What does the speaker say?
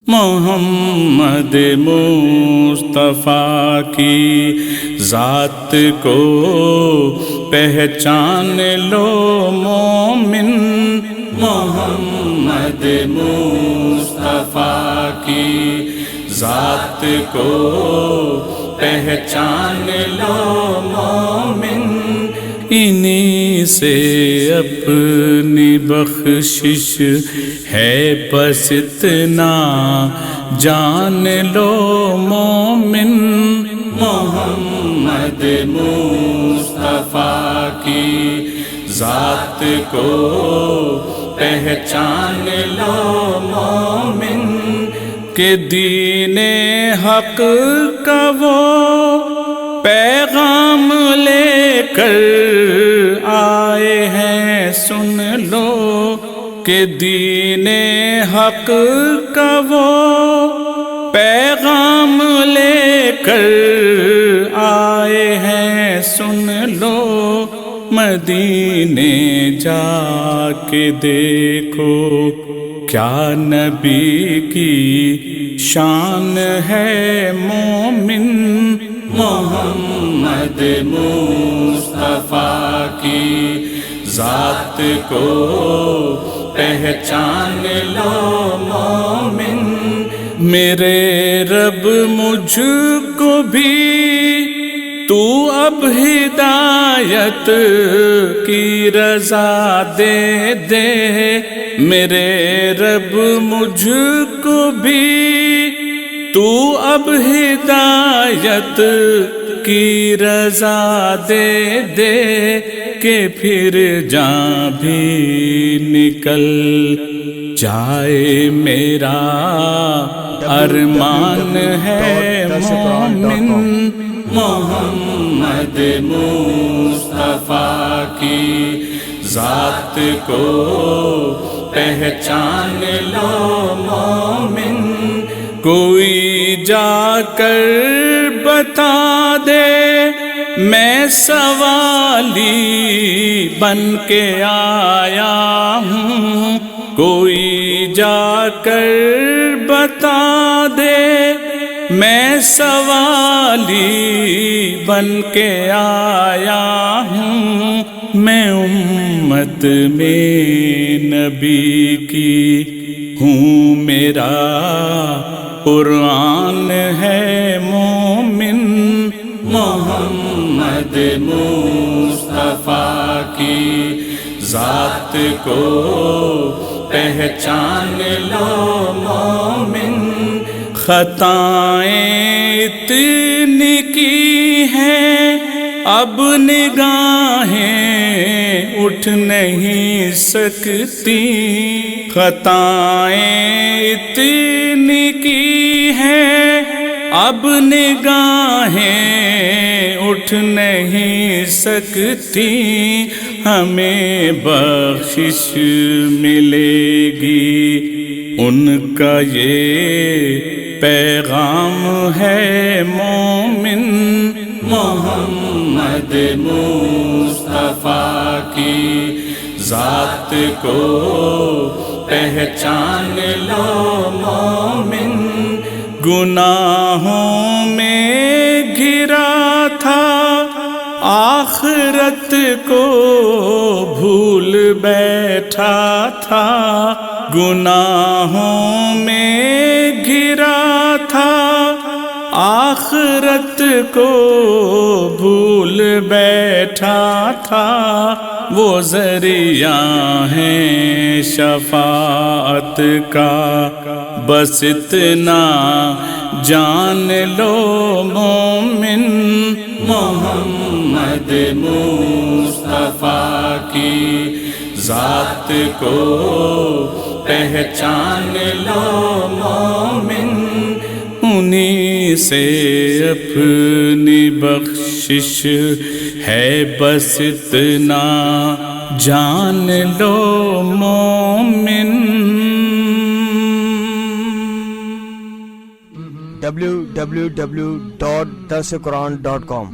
محمد مصطفیٰ کی ذات کو پہچان لو مومن، محمد مصطفیٰ کی ذات کو پہچان لو مومن، انہی سے اپنی بخشش ہے بس اتنا جان لو مومن، محمد مصطفیٰ کی ذات کو پہچان لو مومن، کہ دین حق کا وہ پیغام لے کر آئے ہیں سن لو، کہ دین حق کا وہ پیغام لے کر آئے ہیں سن لو، مدینے جا کے دیکھو کیا نبی کی شان ہے مومن، محمد مصطفیٰ کی ذات کو پہچان لو مومن، میرے رب مجھ کو بھی تو اب ہدایت کی رضا دے دے، میرے رب مجھ کو بھی تو اب ہدایت کی رضا دے دے، کہ پھر جاں بھی نکل جائے میرا ارمان ہے مومن، محمد مصطفیٰ کی ذات کو پہچان لو مومن، کوئی جا کر بتا دے میں سوالی بن کے آیا ہوں، کوئی جا کر بتا دے میں سوالی بن کے آیا ہوں، میں امت میں نبی کی ہوں، میرا قرآن ہے مومن، محمد مصطفیٰ کی ذات کو پہچان لو مومن، خطائیں اتنی کی ہیں اب نگاہیں اٹھ نہیں سکتی، خطائیں اتنی کی ہیں اب نگاہیں اٹھ نہیں سکتی، ہمیں بخشش ملے گی ان کا یہ پیغام ہے مومن، محمد مصطفیٰ کی ذات کو پہچان لو مومن، گناہوں میں گھرا تھا آخرت کو بھول بیٹھا تھا، گناہوں میں گھرا تھا آخرت کو بھول بیٹھا تھا، وہ ذریعہ ہیں شفاعت کا بس اتنا جان لو مومن، محمد مصطفیٰ کی ذات کو پہچان لو مومن، انہی سے اپنی بخشش ہے بس اتنا جان لو مومن۔ www.darsequran.com